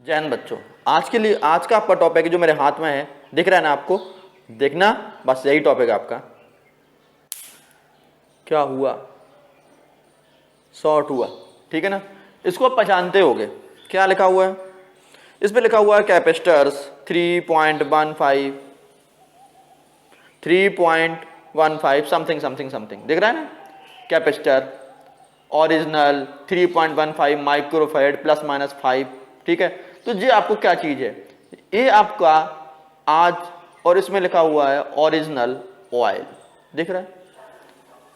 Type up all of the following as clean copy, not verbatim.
जैन बच्चों, आज के लिए आज का आपका टॉपिक जो मेरे हाथ में है, दिख रहा है ना आपको? देखना, बस यही टॉपिक है आपका। क्या हुआ? शॉर्ट हुआ, ठीक है ना? इसको आप पहचानते होगे। क्या लिखा हुआ है इस पे? लिखा हुआ है कैपेसिटर्स 3.15 3.15 समथिंग समथिंग समथिंग, दिख रहा है ना? Capacitor original 3.15 microfarad plus minus 5, ठीक है? तो ये आपको क्या चीज है? ये आपका आज, और इसमें लिखा हुआ है ओरिजिनल ऑयल, दिख रहा है?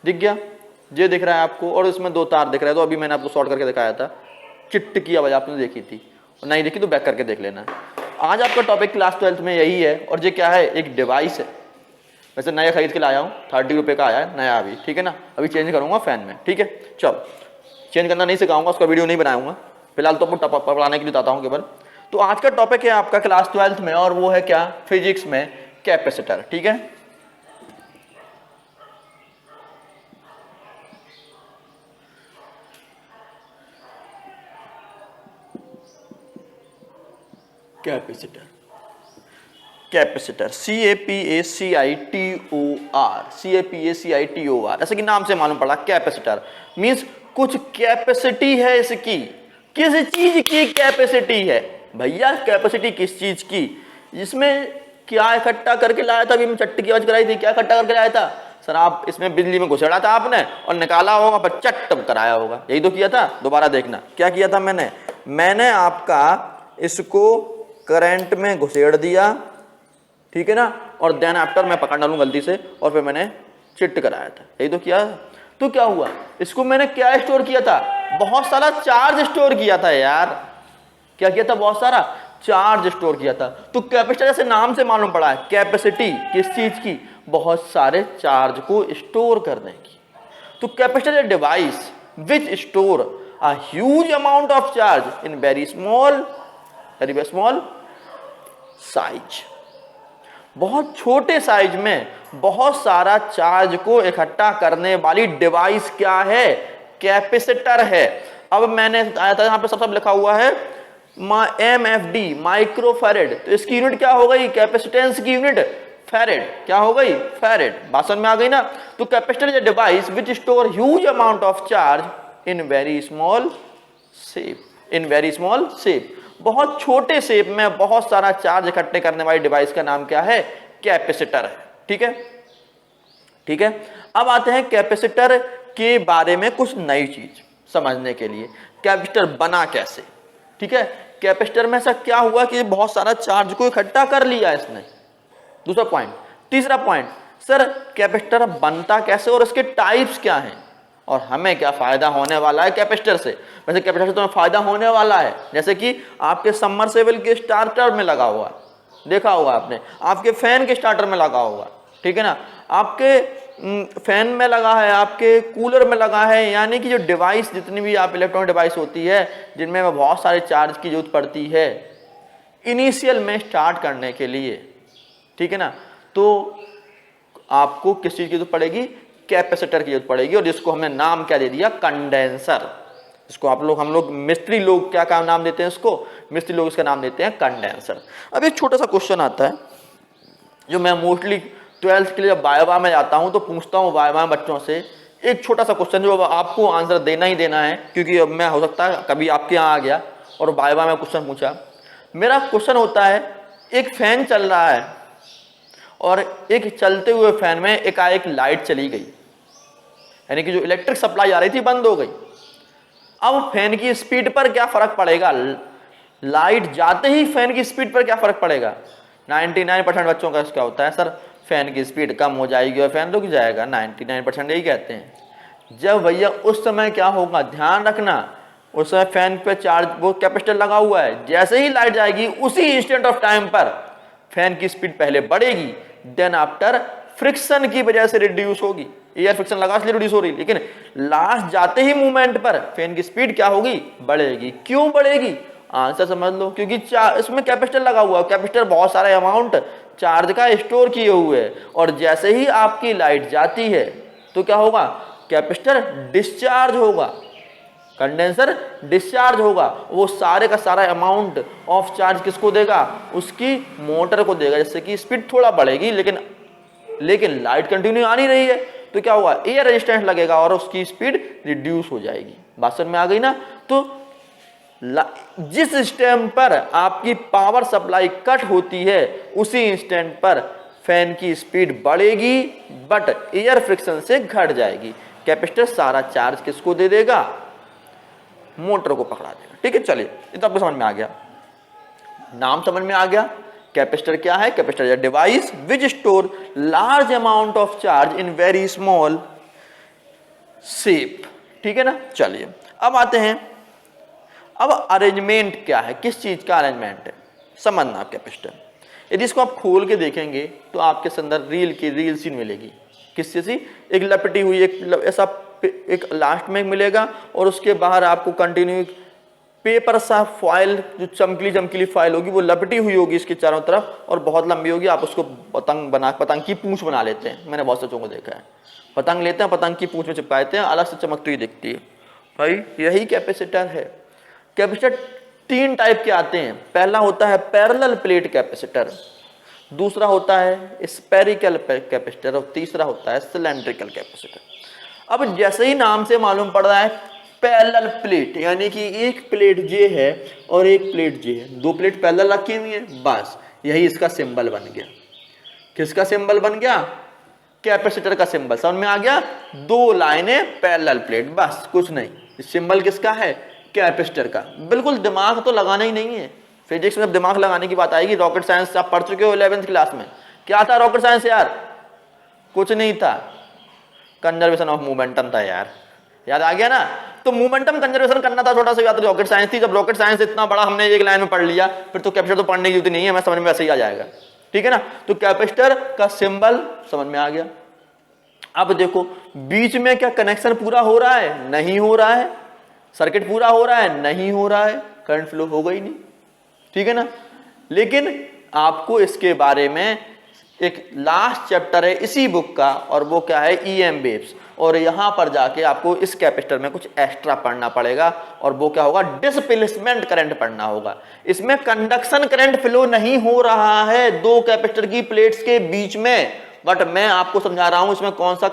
दिख गया? ये दिख रहा है आपको, और इसमें दो तार दिख रहा है। तो अभी मैंने आपको शॉर्ट करके दिखाया था, चिट्ट की आवाज आपने देखी थी, और नहीं देखी तो बैक करके देख लेना। आज आपका टॉपिक क्लास 12th में यही है। और ये क्या है? एक डिवाइस है। वैसे नया खरीद के लाया हूँ, 30 रुपये का आया है नया अभी, ठीक है ना? अभी चेंज करूंगा फैन में, ठीक है? चलो, चेंज करना नहीं सिखाऊंगा, उसका वीडियो नहीं बनाऊंगा, फिलहाल तो आपको पढ़ाने के लिए बताता हूँ केवल। तो आज का टॉपिक है आपका क्लास 12th में, और वो है क्या? फिजिक्स में कैपेसिटर, ठीक है? कैपेसिटर, कैपेसिटर CAPACITOR, ऐसे कि नाम से मालूम पड़ा, कैपेसिटर मींस कुछ कैपेसिटी है इसकी। किस चीज की कैपेसिटी है भैया? कैपेसिटी किस चीज की? इसमें क्या इकट्ठा करके लाया था? अभी मैं चट्ट की आवाज कराई थी, क्या इकट्ठा करके लाया था सर? आप इसमें बिजली में घुसेड़ा था आपने और निकाला होगा, पर चट्ट कराया होगा, यही तो किया था। दोबारा देखना क्या किया था मैंने आपका इसको करंट में घुसेड़ दिया, ठीक है ना? और देन आफ्टर मैं पकड़ डालूं गलती से, और फिर मैंने चिट्ट कराया था, यही तो किया। तो क्या हुआ? इसको मैंने क्या स्टोर किया था? बहुत सारा चार्ज स्टोर किया था यार। क्या किया था? बहुत सारा चार्ज स्टोर किया था। तो कैपेसिटर जैसे नाम से मालूम पड़ा है, कैपेसिटी किस चीज की? बहुत सारे चार्ज को स्टोर करने की। तो capacitor is device which store a huge amount of charge in very small size. बहुत छोटे साइज में बहुत सारा चार्ज को इकट्ठा करने वाली डिवाइस क्या है? कैपेसिटर है। अब मैंने आया था यहां पे सब लिखा हुआ है MFD, माइक्रोफैराड। तो इसकी यूनिट क्या हो गई? कैपेसिटेंस की यूनिट फैराड। क्या हो गई? फैराड। भाषण में आ गई ना? तो capacitor is a device which store huge amount of charge in very small shape. बहुत छोटे शेप में बहुत सारा चार्ज इकट्ठे करने वाली डिवाइस का नाम क्या है? कैपेसिटर है, ठीक है? ठीक है, अब आते हैं कैपेसिटर के बारे में कुछ नई चीज समझने के लिए। कैपेसिटर बना कैसे, ठीक है? कैपेसिटर में ऐसा क्या हुआ कि बहुत सारा चार्ज को इकट्ठा कर लिया इसने? दूसरा पॉइंट। तीसरा पॉइंट, सर कैपेसिटर बनता कैसे और इसके टाइप्स क्या हैं, और हमें क्या फायदा होने वाला है कैपेसिटर से? वैसे कैपेसिटर से तुम्हें फायदा होने वाला है, जैसे कि आपके सबमर्सिबल के स्टार्टर में लगा हुआ, देखा होगा आपने, आपके फैन के स्टार्टर में लगा होगा, ठीक है ना? आपके फैन में लगा है, आपके कूलर में लगा है। यानी कि जो डिवाइस, जितनी भी आप इलेक्ट्रॉनिक डिवाइस होती है जिनमें बहुत सारे चार्ज की जरूरत पड़ती है इनिशियल में स्टार्ट करने के लिए, ठीक है ना? तो आपको किस चीज की जरूरत पड़ेगी? कैपेसिटर की जरूरत पड़ेगी। और जिसको हमने नाम क्या दे दिया? कंडेंसर। इसको हम लोग मिस्त्री लोग क्या नाम देते हैं इसको? मिस्त्री लोग इसका नाम देते हैं कंडेंसर। अब एक छोटा सा क्वेश्चन आता है जो मैं मोस्टली 12th के लिए जब वाइवा में जाता हूं तो पूछता हूं वाइवा में बच्चों से। एक छोटा सा क्वेश्चन जो आपको आंसर देना ही देना है, क्योंकि अब मैं हो सकता है कभी आपके यहाँ आ गया और वाइवा में क्वेश्चन पूछा। मेरा क्वेश्चन होता है, एक फैन चल रहा है और एक चलते हुए फैन में एकाएक लाइट चली गई, यानी कि जो इलेक्ट्रिक सप्लाई आ रही थी बंद हो गई। अब फैन की स्पीड पर क्या फर्क पड़ेगा? लाइट जाते ही फैन की स्पीड पर क्या फर्क पड़ेगा? 99% बच्चों का क्या होता है, सर फैन की स्पीड कम हो जाएगी और फैन रुक जाएगा। 99% यही कहते हैं। जब भैया उस समय क्या होगा, ध्यान रखना, उस समय फैन पे चार्ज, वो कैपेसिटर लगा हुआ है, जैसे ही लाइट जाएगी उसी इंस्टेंट ऑफ टाइम पर फैन की स्पीड पहले बढ़ेगी, देन आफ्टर फ्रिक्शन की वजह से रिड्यूस होगी। एयर फ्रिक्शन लगा इसलिए रिड्यूस हो रही, लेकिन लास्ट जाते ही मूवमेंट पर फैन की स्पीड क्या होगी? बढ़ेगी। क्यों बढ़ेगी? आंसर समझ लो, क्योंकि इसमें कैपेसिटर लगा हुआ है। कैपेसिटर बहुत सारा अमाउंट चार्ज का स्टोर किए हुए है, और जैसे ही आपकी लाइट जाती है तो क्या होगा? कैपेसिटर डिस्चार्ज होगा। कंडेंसर डिस्चार्ज होगा, वो सारे का सारा अमाउंट ऑफ चार्ज किसको देगा, उसकी मोटर को देगा, जिससे कि स्पीड थोड़ा बढ़ेगी, लेकिन लाइट कंटिन्यू आ नहीं रही है, तो क्या होगा, एयर रेजिस्टेंस लगेगा और उसकी स्पीड रिड्यूस हो जाएगी। बात समझ में आ गई ना। तो जिस स्टेम पर आपकी पावर सप्लाई कट होती है उसी इंस्टेंट पर फैन की स्पीड बढ़ेगी, बट एयर फ्रिक्शन से घट जाएगी। कैपेसिटर सारा चार्ज किसको दे देगा, मोटर को पकड़ा देगा। ठीक है, चलिए ये तो आपको समझ में आ गया, नाम समझ में आ गया। कैपेसिटर क्या है, capacitor is a device which store large amount of charge in very small shape. ठीक है ना। चलिए अब आते हैं, अब अरेंजमेंट क्या है, किस चीज का अरेंजमेंट है समझना आप। कैपेसिटर यदि इसको आप खोल के देखेंगे तो आपके अंदर रील सीन मिलेगी। किस चीज की, एक लपटी हुई ऐसा एक लास्ट में मिलेगा, और उसके बाहर आपको कंटिन्यू पेपर सा फॉइल, जो चमकीली फाइल होगी, वो लपटी हुई होगी इसके चारों तरफ और बहुत लंबी होगी। आप उसको पतंग की पूंछ बना लेते हैं, मैंने बहुत बच्चों को देखा है, पतंग लेते हैं, पतंग की पूंछ में चिपका देते हैं, अलग से चमकती हुई दिखती है। भाई यही कैपेसिटर है। कैपेसिटर 3 टाइप के आते हैं। पहला होता है पैरेलल प्लेट कैपेसिटर, दूसरा होता है स्फेरिकल कैपेसिटर और तीसरा होता है सिलेंड्रिकल कैपेसिटर। अब जैसे ही नाम से मालूम पड़ रहा है पैरेलल प्लेट, यानी कि एक प्लेट जे है और एक प्लेट जे है, 2 प्लेट पैरेलल रखी हुई है, बस यही इसका सिंबल बन गया। किसका सिंबल बन गया, कैपेसिटर का सिंबल। समझ में आ गया, 2 लाइनें पैरेलल प्लेट, बस कुछ नहीं। सिंबल किसका है, कैपेसिटर का। बिल्कुल दिमाग तो लगाना ही नहीं है। फिजिक्स में जब दिमाग लगाने की बात आएगी, रॉकेट साइंस आप पढ़ चुके हो 11th क्लास में, क्या था रॉकेट साइंस यार, कुछ नहीं था, कंजर्वेशन ऑफ मोमेंटम था यार, याद आ गया ना। तो मोमेंटम कंजर्वेशन करना था, छोटा सा याद, रॉकेट साइंस थी। जब रॉकेट साइंस इतना बड़ा हमने एक लाइन में पढ़ लिया, फिर तो कैपेसिटर तो पढ़ने की जरूरत नहीं है, हमें समझ में वैसे ही आ जाएगा। ठीक है ना। तो कैपेसिटर का सिंबल समझ में आ गया। अब देखो बीच में क्या कनेक्शन पूरा हो रहा है, नहीं हो रहा है, सर्किट पूरा हो रहा है, नहीं हो रहा है, करंट फ्लो होगा ही नहीं। ठीक है ना। लेकिन आपको इसके बारे में एक लास्ट चैप्टर है इसी बुक का, और वो क्या है, EM वेव्स, और यहां पर जाके आपको इस कैपेसिटर में कुछ एक्स्ट्रा पढ़ना पड़ेगा, और वो क्या होगा, डिस्प्लेसमेंट करंट पढ़ना होगा। इसमें कंडक्शन करंट फ्लो नहीं हो रहा है 2 कैपेसिटर की प्लेट्स के बीच में, बट मैं आपको समझा रहा हूं इसमें कौन सा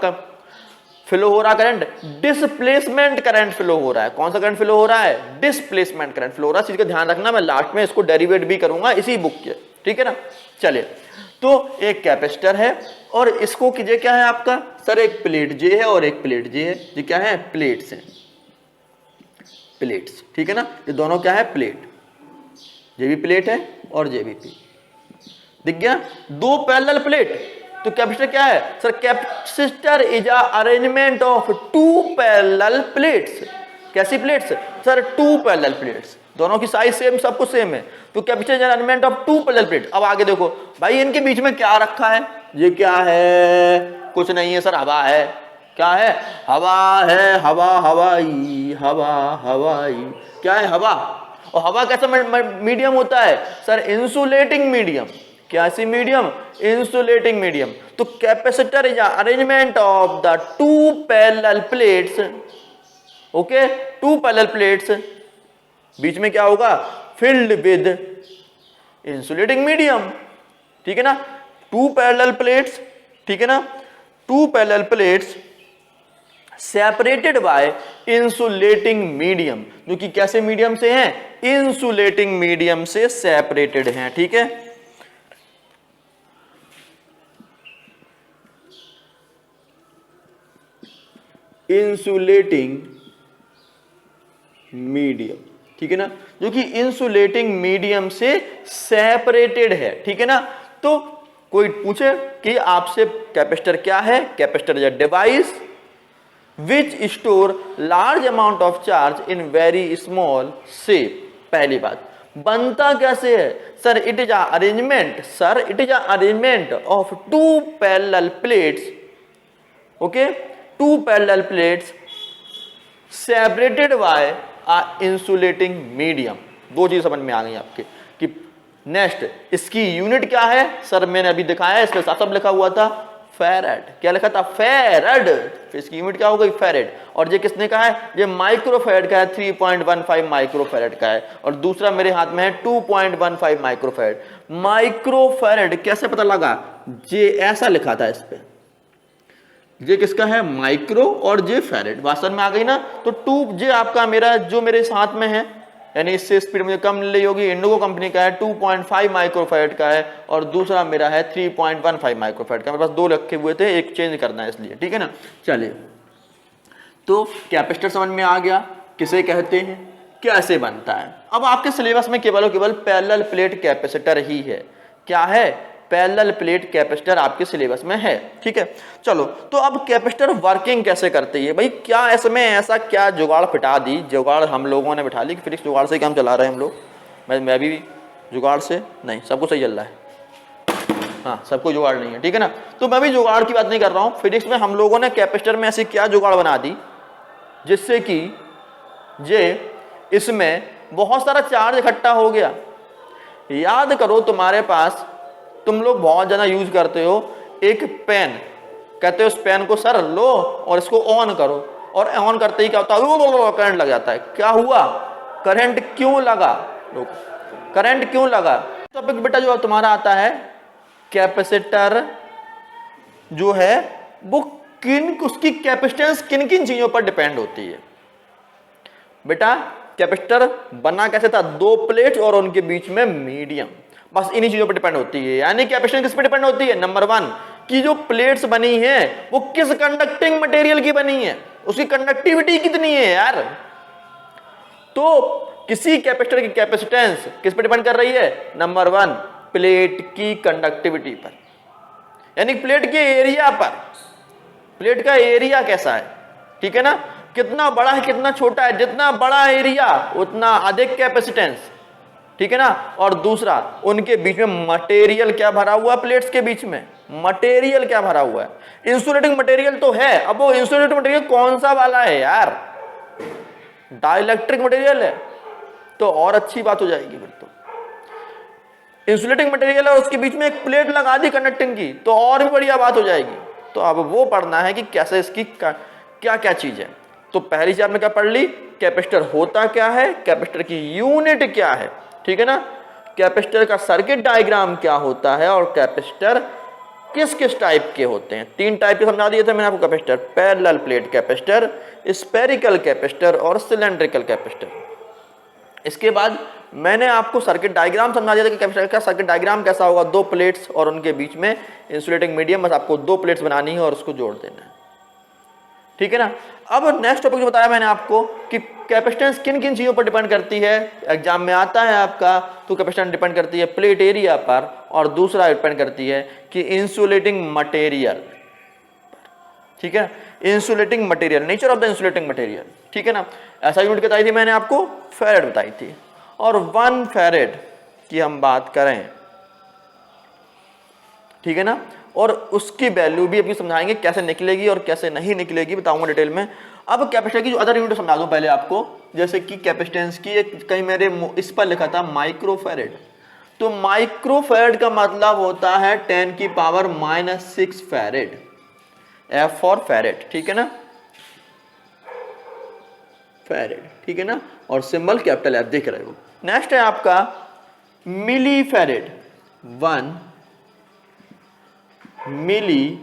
फ्लो हो रहा है करंट, डिस्प्लेसमेंट करंट फ्लो हो रहा है। कौन सा करंट फ्लो हो रहा है, डिस्प्लेसमेंट करंट फ्लो हो रहा है। चीज का ध्यान रखना, मैं लास्ट में इसको डेरिवेट भी करूंगा इसी बुक के। ठीक है ना। चलिए, तो एक कैपेसिटर है और इसको कीजिए क्या है आपका, सर एक प्लेट जे है और एक प्लेट जे है, ये क्या है, प्लेट्स हैं, प्लेट्स। ठीक है ना। ये दोनों क्या है, प्लेट, ये भी प्लेट है और ये भी प्लेट। दिख गया, 2 पैरेलल प्लेट। तो कैपेसिटर क्या है, sir capacitor is a arrangement of 2 parallel plates. कैसी प्लेट्स, सर 2 पैरेलल प्लेट्स, दोनों की साइज सेम, सब कुछ सेम है। तो capacitor is a arrangement of 2 parallel plate. अब आगे देखो भाई, इनके बीच में क्या रखा है, ये क्या है, कुछ नहीं है सर, हवा है। क्या है, हवा है, हवा हवाई, हवा हवाई, क्या है, हवा। और हवा कैसा मीडियम होता है, सर इंसुलेटिंग मीडियम। कैसी मीडियम, इंसुलेटिंग मीडियम। तो capacitor is arrangement of the 2 parallel plates. Okay, 2 parallel plates, बीच में क्या होगा, फिल्ड विद इंसुलेटिंग मीडियम। ठीक है ना। 2 पैरेलल प्लेट्स, ठीक है ना, 2 parallel plates separated by insulating medium, जो कि कैसे मीडियम से हैं, इंसुलेटिंग मीडियम से सेपरेटेड हैं। ठीक है। इंसुलेटिंग मीडियम, ठीक है ना, जो कि इंसुलेटिंग मीडियम से सेपरेटेड है। ठीक है ना। तो कोई पूछे कि आपसे कैपेसिटर क्या है, capacitor is a device which store large amount of charge in very small shape. पहली बात, बनता कैसे है, sir it is a arrangement, sir it is a arrangement of 2 parallel plates. Okay, 2 parallel plates separated by a insulating medium. 2 चीज समझ में आ गई आपके। कि नेक्स्ट इसकी यूनिट क्या है, सर मैंने अभी दिखाया है, इसमें सब लिखा हुआ था, फेरेड। क्या लिखा था? फेरेड। इसकी यूनिट क्या हो गई? फेरेड। और ये किसने कहा है? ये माइक्रोफेरेड का है, 3.15 माइक्रोफेरेड का है। और दूसरा मेरे हाथ में है 2.15 माइक्रोफेरेड। माइक्रोफेरेड कैसे पता लगा? ये ऐसा लिखा था इस पे, ये किसका है? माइक्रो और ये फेरेड। बात समझ में आ गई ना? तो ये आपका मेरा जो मेरे साथ में है, यानी इससे स्पीड मुझे कम मिल रही होगी, इंडिगो कंपनी का है 2.5 माइक्रोफेरेड का है, और दूसरा मेरा है 3.15 माइक्रोफेरेड का। मेरे पास दो रखे हुए थे, एक चेंज करना है इसलिए, ठीक है ना। चलिए, तो कैपेसिटर समझ में आ गया किसे कहते हैं, कैसे बनता है। अब आपके सिलेबस में केवल और केवल पैरेलल प्लेट कैपेसिटर ही है। क्या है? पैरेलल प्लेट कैपेसिटर आपके सिलेबस में है, ठीक है। चलो, तो अब कैपेसिटर वर्किंग कैसे करती है भाई? क्या इसमें ऐसा क्या जुगाड़ पिटा दी? जुगाड़ हम लोगों ने बिठा ली कि फिजिक्स जुगाड़ से काम चला रहे हैं हम लोग। मैं भी जुगाड़ से नहीं, सबको सही चल रहा है। हाँ, सबको जुगाड़ नहीं है, ठीक है ना। तो मैं भी जुगाड़ की बात नहीं कर रहा हूँ। फिजिक्स में हम लोगों ने कैपेसिटर में ऐसी क्या जुगाड़ बना दी जिससे कि इसमें बहुत सारा चार्ज इकट्ठा हो गया। याद करो, तुम्हारे पास, तुम लोग बहुत ज्यादा यूज करते हो एक पेन, कहते हो उस पेन को सर लो और इसको ऑन करो, और ऑन करते ही क्या होता है? करंट लग जाता है। क्या हुआ? करंट क्यों लगा? करंट क्यों लगा? टॉपिक बेटा जो तुम्हारा आता है, कैपेसिटर जो है वो उसकी कैपेसिटेंस किन किन चीजों पर डिपेंड होती है। बेटा कैपेसिटर बना कैसे था? दो प्लेट और उनके बीच में मीडियम, बस इन्हीं चीजों पर डिपेंड होती है। यानी कैपेसिटेंस किस पे डिपेंड होती है? नंबर 1 की जो प्लेट्स बनी है वो किस कंडक्टिंग मटेरियल की बनी है, उसकी कंडक्टिविटी कितनी है यार। तो किसी कैपेसिटर की कैपेसिटेंस किस पे डिपेंड कर रही है? नंबर 1 प्लेट की कंडक्टिविटी पर, यानी प्लेट के एरिया पर। प्लेट का एरिया कैसा है, ठीक है ना, कितना बड़ा है कितना छोटा है, जितना बड़ा एरिया उतना अधिक कैपेसिटेंस, ठीक है ना। और दूसरा, उनके बीच में मटेरियल क्या भरा हुआ? प्लेट्स के बीच में मटेरियल क्या भरा हुआ है? इंसुलेटिंग मटेरियल तो है। अब वो इंसुलेटिंग मटेरियल कौन सा वाला है यार? डाइलेक्ट्रिक मटेरियल है, तो और अच्छी बात हो जाएगी फिर तो। इंसुलेटिंग मटेरियल है, उसके बीच में एक प्लेट लगा दी कंडक्टिंग की, तो और भी बढ़िया बात हो जाएगी। तो अब वो पढ़ना है कि कैसे इसकी क्या क्या चीज है। तो पहली चीज आपने क्या पढ़ ली? कैपेसिटर होता क्या है, कैपेसिटर की यूनिट क्या है, ठीक है ना। कैपेसिटर का सर्किट डायग्राम क्या होता है, और कैपेसिटर किस किस टाइप के होते हैं। 3 टाइप के समझा दिए थे मैंने आपको capacitor: parallel plate capacitor, spherical capacitor और सिलेंड्रिकल कैपेसिटर। इसके बाद मैंने आपको सर्किट डायग्राम समझा दिया था कि कैपेसिटर का सर्किट डायग्राम कैसा होगा। 2 प्लेट्स और उनके बीच में इंसुलेटिंग मीडियम, बस आपको 2 प्लेट्स बनानी है और उसको जोड़ देना है, ठीक है ना। अब नेक्स्ट टॉपिक जो बताया मैंने आपको कि कैपेसिटेंस किन किन चीजों पर डिपेंड करती है, एग्जाम में आता है आपका। तो कैपेसिटेंस डिपेंड करती है प्लेट एरिया पर, और दूसरा डिपेंड करती है कि इंसुलेटिंग मटेरियल, ठीक है, insulating material, nature of the insulating material, ठीक है ना। ऐसा यूनिट बताई थी मैंने आपको, फेरेड बताई थी। और 1 फेरेड की हम बात करें, ठीक है ना, और उसकी वैल्यू भी अभी समझाएंगे कैसे निकलेगी और कैसे नहीं निकलेगी, बताऊंगा डिटेल में। अब कैपेसिटर की जो अदर यूनिट समझा दूं पहले आपको, जैसे कि कैपेसिटेंस की एक कहीं मेरे इस पर लिखा था माइक्रोफेरेड। तो माइक्रोफेरेड का मतलब होता है 10⁻⁻⁶ फेरेड, F फॉर फेरेड, ठीक है ना, फेरेड, ठीक है ना, और सिंबल कैपिटल F दिख रहे हो। नेक्स्ट है आपका मिली फेरेड, 1 मिली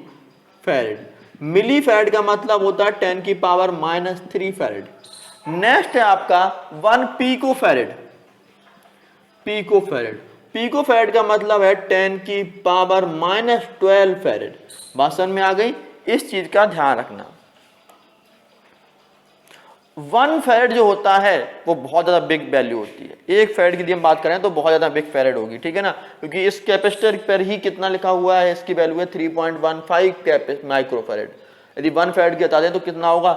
फेरेड। मिली फेरेड का मतलब होता है 10⁻³ फेरेड। नेक्स्ट है आपका 1 पीको फेरेड, पीको फेरेड। पीको फेरेड का मतलब है 10⁻12 फेरेड। बात समझ में आ गई? इस चीज का ध्यान रखना। 1 फेरेड जो होता है वो बहुत ज्यादा बिग वैल्यू होती है। 1 फेरेड की हम बात करें तो बहुत ज्यादा बिग फेरेड होगी, ठीक है ना, क्योंकि इस कैपेसिटर पर ही कितना लिखा हुआ है, इसकी वैल्यू है 3.15 माइक्रोफेरेड। यदि 1 फेरेड की बता दें तो कितना होगा?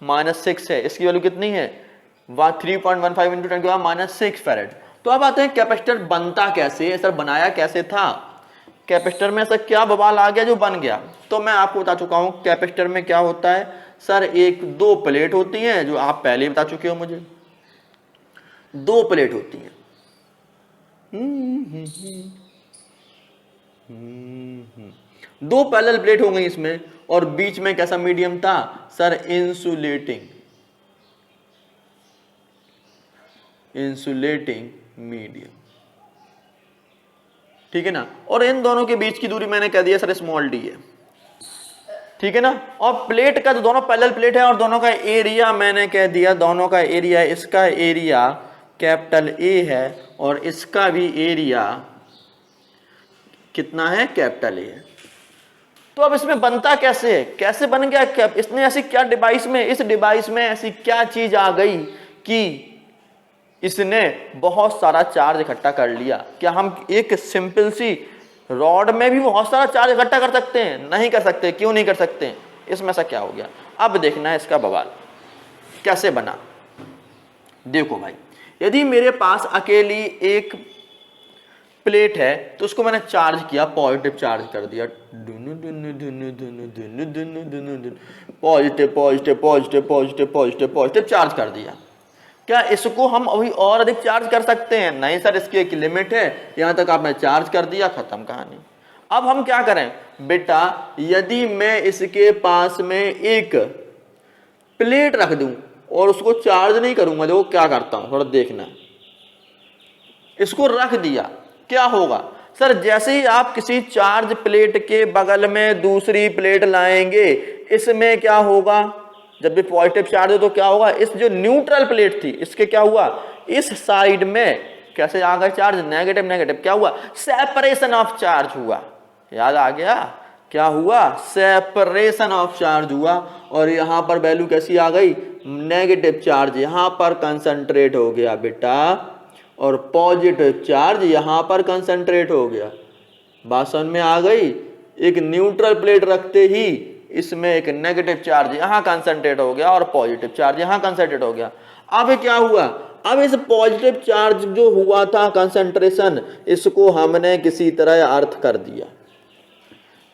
-6 है। इसकी वैल्यू कितनी है? 3.15 × 10⁻⁶ फेरेड। तो अब आते हैं कैपेसिटर बनता कैसे, सर बनाया कैसे था, कैपेसिटर में ऐसा क्या बवाल आ गया जो बन गया। तो मैं आपको बता चुका हूं कैपेसिटर में क्या होता है। सर 2 प्लेट होती हैं, जो आप पहले ही बता चुके हो मुझे, 2 प्लेट होती हैं। दो पैरेलल प्लेट हो गई इसमें, और बीच में कैसा मीडियम था सर, इंसुलेटिंग मीडियम, ठीक है ना। और इन दोनों के बीच की दूरी मैंने कह दिया सर स्मॉल डी है, ठीक है ना। और प्लेट का जो दोनों पैरेलल प्लेट है और दोनों का एरिया मैंने कह दिया, दोनों का एरिया, इसका एरिया कैपिटल ए है और इसका भी एरिया कितना है, कैपिटल ए है। तो अब इसमें बनता कैसे है, कैसे बन गया, क्या इसने ऐसी क्या डिवाइस में, इस डिवाइस में ऐसी क्या चीज आ गई कि इसने बहुत सारा चार्ज इकट्ठा कर लिया। क्या हम एक सिंपल सी रॉड में भी बहुत सारा चार्ज इकट्ठा कर सकते हैं? नहीं कर सकते। क्यों नहीं कर सकते? इसमें ऐसा क्या हो गया, अब देखना है इसका बवाल कैसे बना। देखो भाई, यदि मेरे पास अकेली एक प्लेट है तो उसको मैंने चार्ज किया, पॉजिटिव चार्ज कर दिया, positive positive positive positive positive positive charge कर दिया। क्या इसको हम अभी और अधिक चार्ज कर सकते हैं? नहीं सर, इसकी एक लिमिट है, यहां तक आपने चार्ज कर दिया, खत्म कहानी। अब हम क्या करें बेटा, यदि मैं इसके पास में एक प्लेट रख दूं और उसको चार्ज नहीं करूंगा, देखो क्या करता हूं, थोड़ा देखना। इसको रख दिया, क्या होगा सर, जैसे ही आप किसी चार्ज प्लेट के बगल में दूसरी प्लेट लाएंगे, इसमें क्या होगा, जब भी पॉजिटिव चार्ज हो तो क्या होगा, इस जो न्यूट्रल प्लेट थी इसके क्या हुआ, इस साइड में कैसे आ गए चार्ज, नेगेटिव नेगेटिव, क्या हुआ, सेपरेशन ऑफ चार्ज हुआ। याद आ गया, क्या हुआ, सेपरेशन ऑफ चार्ज हुआ। और यहां पर वैल्यू कैसी आ गई, नेगेटिव चार्ज यहां पर कंसंट्रेट हो गया बेटा, और पॉजिटिव चार्ज यहां पर कंसंट्रेट हो गया। बात समझ में आ गई। एक न्यूट्रल प्लेट रखते ही इसमें एक नेगेटिव चार्ज यहां कंसंट्रेट हो गया और पॉजिटिव चार्ज यहां कंसंट्रेट हो गया। अब क्या हुआ, अब इस पॉजिटिव चार्ज जो हुआ था कंसंट्रेशन, इसको हमने किसी तरह अर्थ कर दिया,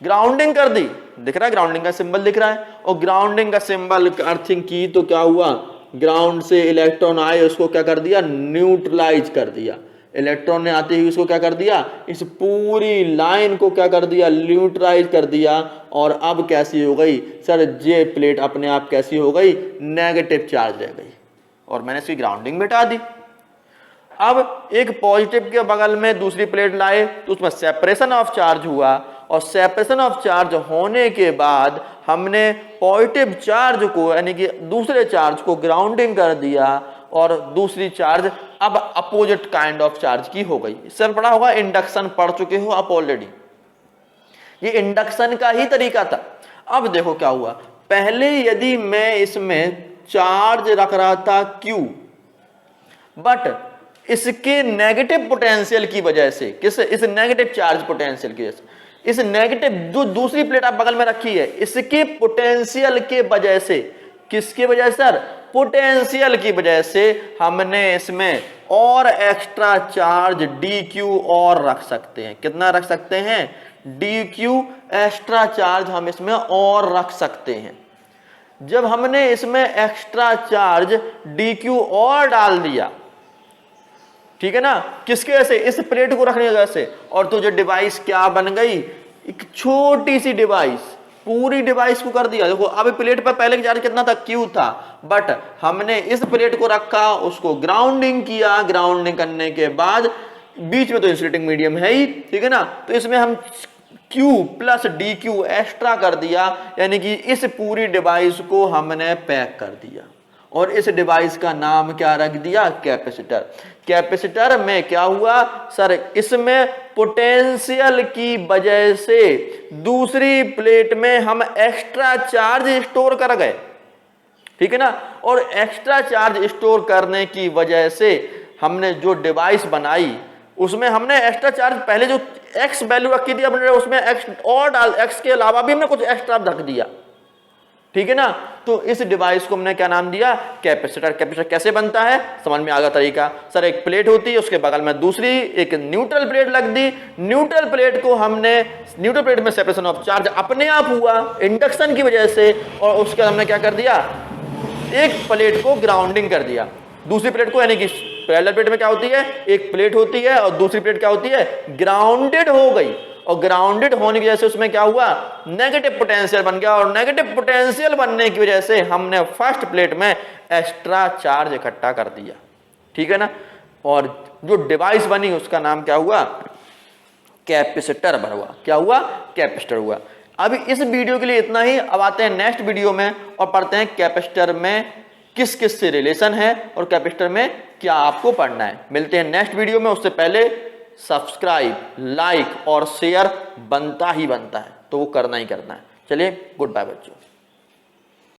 ग्राउंडिंग कर दी। दिख रहा है, ग्राउंडिंग का सिंबल दिख रहा है, और ग्राउंडिंग का सिंबल अर्थिंग की तो क्या हुआ, ग्राउंड से इलेक्ट्रॉन आए, उसको क्या कर दिया, न्यूट्रलाइज कर दिया। इलेक्ट्रॉन ने आते ही उसको क्या कर दिया, इस पूरी लाइन को क्या कर दिया, न्यूट्रलाइज कर दिया। और अब कैसी हो गई सर, जे प्लेट अपने आप कैसी हो गई, नेगेटिव चार्ज रह गई, और मैंने इसकी ग्राउंडिंग मिटा दी। अब एक पॉजिटिव के बगल में दूसरी प्लेट लाए तो उसमें सेपरेशन ऑफ चार्ज हुआ, और सेपरेशन ऑफ चार्ज होने के बाद हमने पॉजिटिव चार्ज को यानी कि दूसरे चार्ज को ग्राउंडिंग कर दिया, और दूसरी चार्ज अब अपोजिट काइंड ऑफ चार्ज की हो गई। इससे पढ़ा होगा, इंडक्शन पढ़ चुके हो आप ऑलरेडी, ये इंडक्शन का ही तरीका था। अब देखो क्या हुआ, पहले यदि मैं इसमें चार्ज रख रहा था Q, बट इसके नेगेटिव पोटेंशियल की वजह से, किस, इस नेगेटिव चार्ज पोटेंशियल की वजह से, इस नेगेटिव जो दूसरी प्लेट आप बगल में रखी है, इसके पोटेंशियल के वजह से, किसके वजह से सर, पोटेंशियल की वजह से हमने इसमें और एक्स्ट्रा चार्ज dq और रख सकते हैं। कितना रख सकते हैं, dq एक्स्ट्रा चार्ज हम इसमें और रख सकते हैं। जब हमने इसमें एक्स्ट्रा चार्ज dq और डाल दिया, ठीक है ना, किसके वजह से, इस प्लेट को रखने की वजह से, और तो जो डिवाइस क्या बन गई, एक छोटी सी डिवाइस, पूरी डिवाइस को कर दिया। देखो अब प्लेट पर पहले चार्ज कितना था, Q था, बट हमने इस प्लेट को रखा, उसको ग्राउंडिंग किया, ग्राउंडिंग करने के बाद बीच में तो इंसुलेटिंग मीडियम है ही, ठीक है ना, तो इसमें हम Q प्लस dq एक्स्ट्रा कर दिया, यानी कि इस पूरी डिवाइस को हमने पैक कर दिया, और इस डिवाइस का नाम क्या रख दिया, कैपेसिटर। कैपेसिटर में क्या हुआ सर, इसमें पोटेंशियल की वजह से दूसरी प्लेट में हम एक्स्ट्रा चार्ज स्टोर कर गए, ठीक है ना, और एक्स्ट्रा चार्ज स्टोर करने की वजह से हमने जो डिवाइस बनाई उसमें हमने एक्स्ट्रा चार्ज, पहले जो x वैल्यू रखी थी हमने उसमें x और डाल, x के अलावा भी हमने कुछ एक्स्ट्रा रख दिया, ठीक है ना। तो इस डिवाइस को हमने क्या नाम दिया, कैपेसिटर। कैपेसिटर कैसे बनता है समझ में आ गया तरीका। सर एक प्लेट होती है, उसके बगल में दूसरी एक न्यूट्रल प्लेट लग दी, न्यूट्रल प्लेट को हमने, न्यूट्रल प्लेट में सेपरेशन ऑफ चार्ज अपने आप हुआ इंडक्शन की वजह से, और उसके हमने क्या कर दिया, एक प्लेट को ग्राउंडिंग कर दिया, दूसरी प्लेट को, यानी कि पैरेलल प्लेट में क्या होती है, एक प्लेट होती है और दूसरी प्लेट क्या होती है, ग्राउंडेड हो गई, और ग्राउंडेड होने की वजह से उसमें क्या हुआ, नेगेटिव पोटेंशियल बन गया, और नेगेटिव पोटेंशियल बनने की वजह से हमने फर्स्ट प्लेट में एक्स्ट्रा चार्ज इकट्ठा कर दिया, ठीक है ना। और जो डिवाइस बनी उसका नाम क्या हुआ, कैपेसिटर हुआ। क्या हुआ, कैपेसिटर हुआ। अभी इस वीडियो के लिए इतना ही। अब आते हैं नेक्स्ट वीडियो में और पढ़ते हैं कैपेसिटर में किस किस से रिलेशन है और कैपेसिटर में क्या आपको पढ़ना है। मिलते हैं नेक्स्ट वीडियो में। उससे पहले सब्सक्राइब, लाइक और शेयर बनता ही बनता है, तो वो करना ही करना है। चलिए, गुड बाय बच्चों।